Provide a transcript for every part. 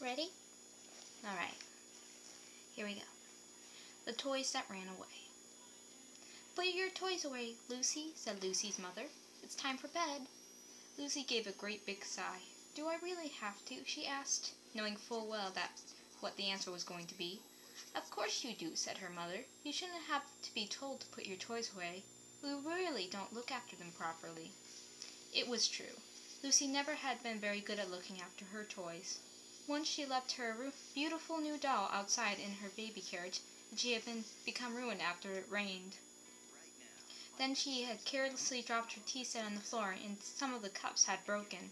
Ready? Alright, here we go. The toys that ran away. Put your toys away, Lucy, said Lucy's mother. It's time for bed. Lucy gave a great big sigh. Do I really have to? She asked, knowing full well what the answer was going to be. Of course you do, said her mother. You shouldn't have to be told to put your toys away. We really don't look after them properly. It was true. Lucy never had been very good at looking after her toys. Once she left her beautiful new doll outside in her baby carriage, and she had become ruined after it rained. Then she had carelessly dropped her tea set on the floor, and some of the cups had broken.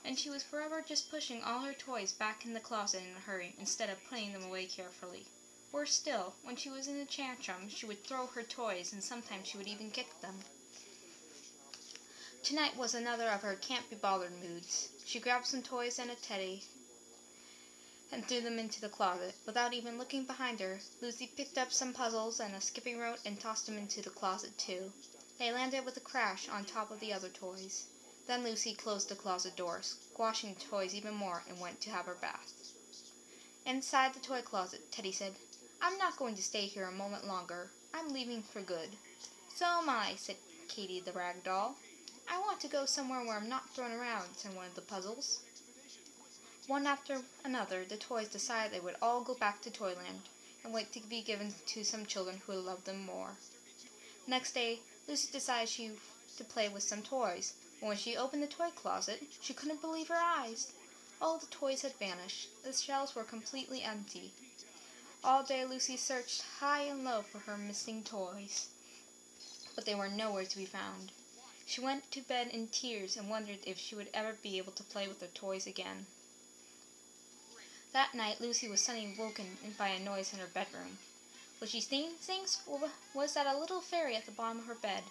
And she was forever just pushing all her toys back in the closet in a hurry, instead of putting them away carefully. Worse still, when she was in a tantrum, she would throw her toys, and sometimes she would even kick them. Tonight was another of her can't-be-bothered moods. She grabbed some toys and a teddy and threw them into the closet. Without even looking behind her, Lucy picked up some puzzles and a skipping rope and tossed them into the closet too. They landed with a crash on top of the other toys. Then Lucy closed the closet door, squashing the toys even more, and went to have her bath. Inside the toy closet, Teddy said, I'm not going to stay here a moment longer. I'm leaving for good. So am I, said Katie the rag doll. I want to go somewhere where I'm not thrown around, said one of the puzzles. One after another, the toys decided they would all go back to Toyland and wait to be given to some children who would love them more. Next day, Lucy decided to play with some toys, but when she opened the toy closet, she couldn't believe her eyes. All the toys had vanished. The shelves were completely empty. All day Lucy searched high and low for her missing toys, but they were nowhere to be found. She went to bed in tears and wondered if she would ever be able to play with her toys again. That night, Lucy was suddenly woken by a noise in her bedroom. What she thinks was that a little fairy at the bottom of her bed.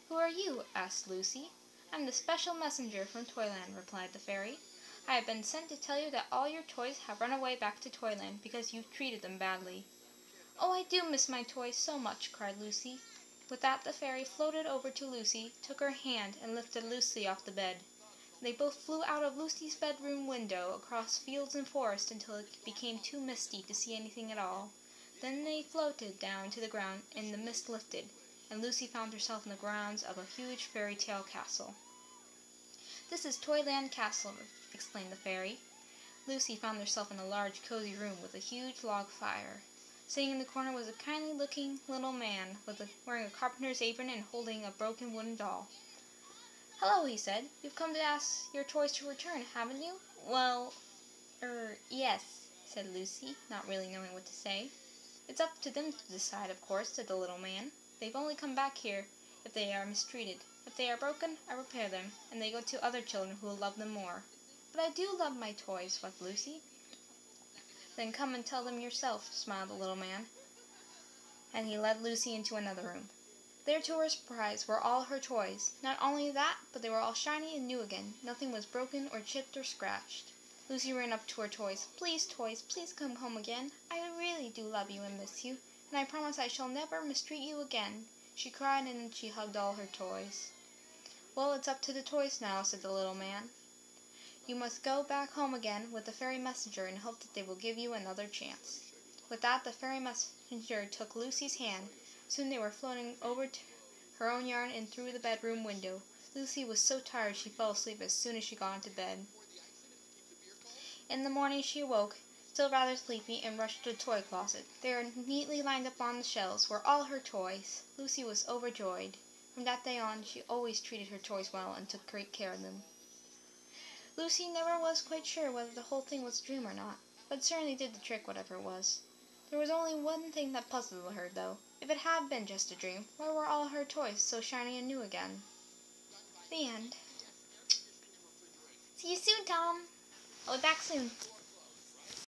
Who are you? Asked Lucy. I'm the special messenger from Toyland, replied the fairy. I have been sent to tell you that all your toys have run away back to Toyland because you've treated them badly. Oh, I do miss my toys so much, cried Lucy. With that, the fairy floated over to Lucy, took her hand, and lifted Lucy off the bed. They both flew out of Lucy's bedroom window, across fields and forest, until it became too misty to see anything at all. Then they floated down to the ground, and the mist lifted, and Lucy found herself in the grounds of a huge fairy tale castle. This is Toyland Castle, explained the fairy. Lucy found herself in a large, cozy room with a huge log fire. Sitting in the corner was a kindly-looking little man, wearing a carpenter's apron and holding a broken wooden doll. Hello, he said. You've come to ask your toys to return, haven't you? Well, yes, said Lucy, not really knowing what to say. It's up to them to decide, of course, said the little man. They've only come back here if they are mistreated. If they are broken, I repair them, and they go to other children who will love them more. But I do love my toys, wept Lucy. Then come and tell them yourself, smiled the little man, and he led Lucy into another room. There, to her surprise, were all her toys. Not only that, but they were all shiny and new again. Nothing was broken or chipped or scratched. Lucy ran up to her toys. Please, toys, please come home again. I really do love you and miss you, and I promise I shall never mistreat you again. She cried, and she hugged all her toys. Well, it's up to the toys now, said the little man. You must go back home again with the fairy messenger and hope that they will give you another chance. With that, the fairy messenger took Lucy's hand. Soon they were floating over to her own yard and through the bedroom window. Lucy was so tired she fell asleep as soon as she got into bed. In the morning she awoke, still rather sleepy, and rushed to the toy closet. They were neatly lined up on the shelves were all her toys. Lucy was overjoyed. From that day on, she always treated her toys well and took great care of them. Lucy never was quite sure whether the whole thing was a dream or not, but it certainly did the trick, whatever it was. There was only one thing that puzzled her, though. If it had been just a dream, why were all her toys so shiny and new again? The end. See you soon, Tom. I'll be back soon.